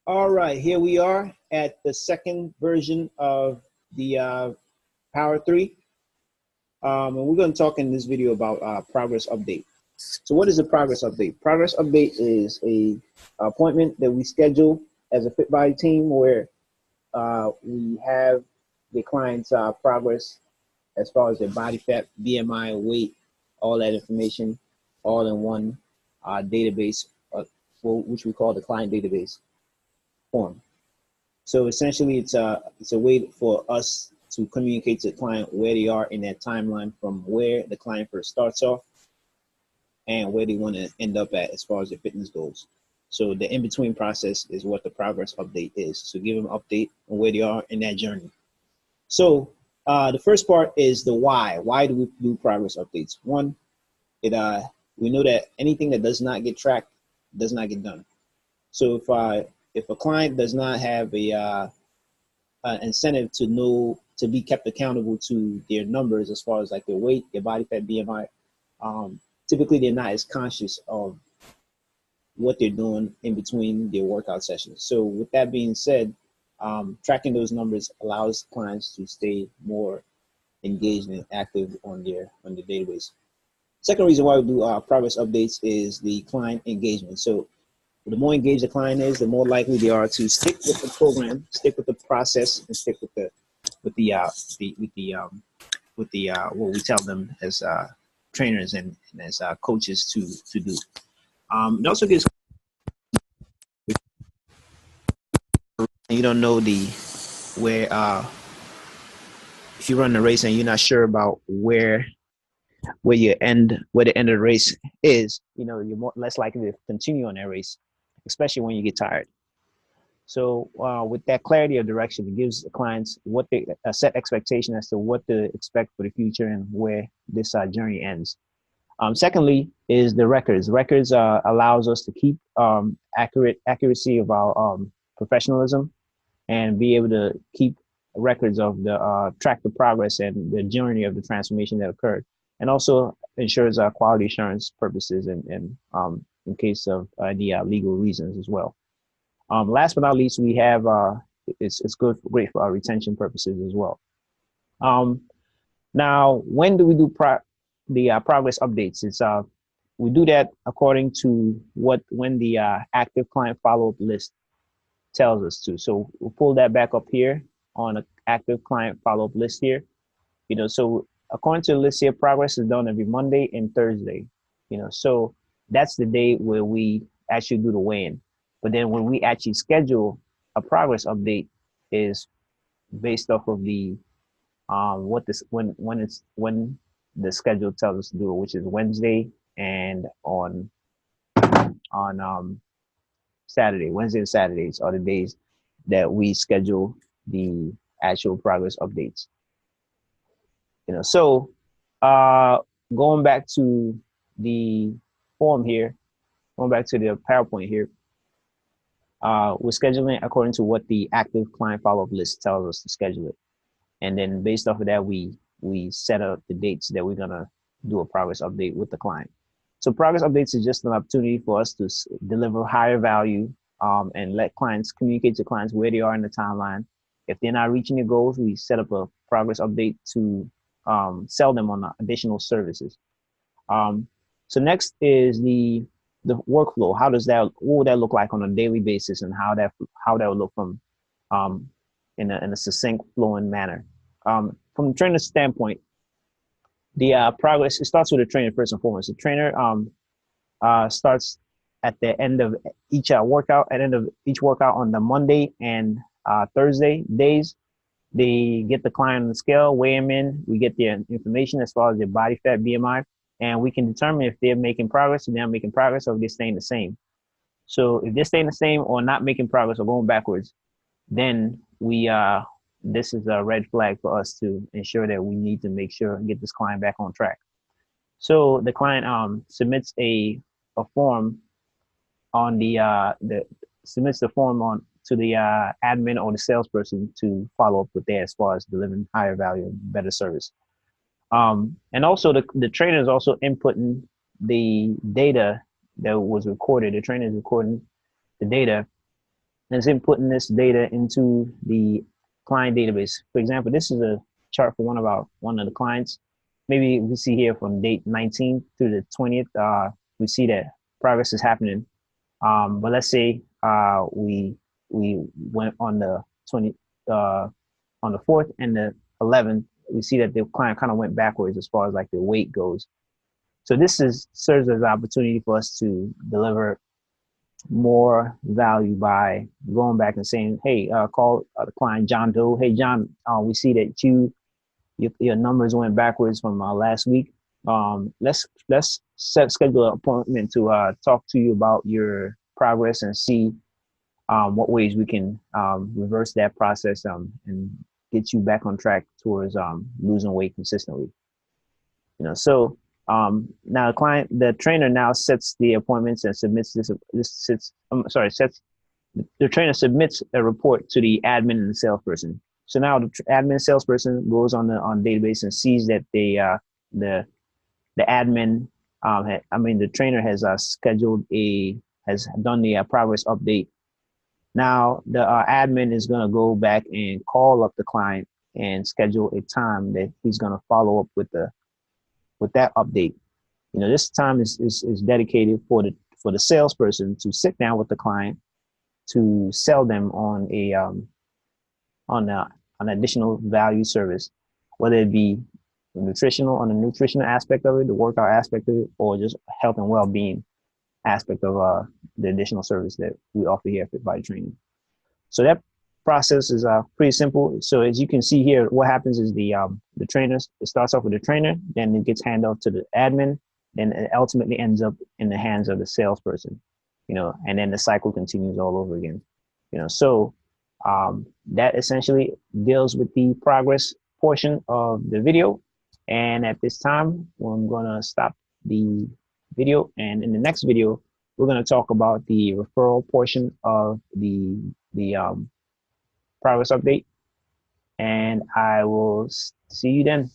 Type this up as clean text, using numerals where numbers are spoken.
All right, here we are at the second version of the Power 3. And we're going to talk in this video about progress update. So what is a progress update? Progress update is a appointment that we schedule as a Fit Body team where we have the client's progress as far as their body fat, BMI, weight, all that information, all in one database, which we call the client database form. So essentially, it's a way for us to communicate to the client where they are in that timeline from where the client first starts off and where they want to end up at as far as their fitness goals. So the in-between process is what the progress update is. So give them an update on where they are in that journey. So the first part is the why. Why do we do progress updates? One, we know that anything that does not get tracked does not get done. So if a client does not have a incentive to be kept accountable to their numbers as far as like their weight, their body fat, BMI, typically they're not as conscious of what they're doing in between their workout sessions. So with that being said, tracking those numbers allows clients to stay more engaged and active on their database. Second reason why we do progress updates is the client engagement. So the more engaged the client is, the more likely they are to stick with the program, stick with the process, and stick with what we tell them as trainers and as coaches to do. It also gives you don't know where if you run the race and you're not sure about where the end of the race is, you're less likely to continue on that race, especially when you get tired. So with that clarity of direction, it gives the clients a set expectation as to what to expect for the future and where this journey ends. Secondly is the records. Records allows us to keep accuracy of our professionalism and be able to keep records of track the progress and the journey of the transformation that occurred, and also ensures quality assurance purposes and in case of the legal reasons as well. Last but not least, we have it's great for our retention purposes as well. Now, when do we do the progress updates? It's we do that according to when the active client follow-up list tells us to. So we'll pull that back up here on an active client follow-up list here. So according to the list here, progress is done every Monday and Thursday. So that's the day where we actually do the weigh-in. But then when we actually schedule a progress update is based off of the when the schedule tells us to do it, which is Wednesday and on Saturday. Wednesday and Saturdays are the days that we schedule the actual progress updates. So going back to the form here, going back to the PowerPoint here, we're scheduling according to what the active client follow-up list tells us to schedule it. And then based off of that, we set up the dates that we're gonna do a progress update with the client. So progress updates is just an opportunity for us to deliver higher value and let clients communicate to clients where they are in the timeline. If they're not reaching their goals, we set up a progress update to sell them on additional services. So next is the workflow. What would that look like on a daily basis, and how that would look from in a succinct, flowing manner. From the trainer's standpoint, the progress, it starts with the trainer first and foremost. The trainer starts at the end of each workout, on the Monday and Thursday days. They get the client on the scale, weigh them in. We get their information as far as their body fat, BMI, and we can determine if they're making progress, or if they're staying the same. So if they're staying the same or not making progress or going backwards, then this is a red flag for us to ensure that we need to make sure and get this client back on track. So the client submits a form on submits the form to the admin or the salesperson to follow up with that as far as delivering higher value and better service. And also the trainer is also inputting the data that was recorded. The trainer is recording the data and it's inputting this data into the client database. For example, this is a chart for one of the clients. Maybe we see here from date 19th through the 20th, we see that progress is happening. But let's say we went on the 20 on the 4th and the 11th, we see that the client kind of went backwards as far as like the weight goes. So this serves as an opportunity for us to deliver more value by going back and saying, hey, call the client John Doe. Hey, John, we see that your numbers went backwards from last week. Let's schedule an appointment to talk to you about your progress and see what ways we can reverse that process and get you back on track towards losing weight consistently. So now the trainer now sets the appointments and submits the trainer submits a report to the admin and the salesperson. So now the admin salesperson goes on the database and sees that the admin, the trainer has has done the progress update. Now the admin is going to go back and call up the client and schedule a time that he's going to follow up with that update. This time is dedicated for the salesperson to sit down with the client to sell them on an additional value service, whether it be on the nutritional aspect of it, the workout aspect of it, or just health and well-being aspect of the additional service that we offer here at Fit Body Training. So that process is pretty simple. So as you can see here, what happens is the trainers, it starts off with the trainer, then it gets handed off to the admin, then it ultimately ends up in the hands of the salesperson, and then the cycle continues all over again. So that essentially deals with the progress portion of the video. And at this time, I'm going to stop the video. And in the next video, we're going to talk about the referral portion of the progress update. And I will see you then.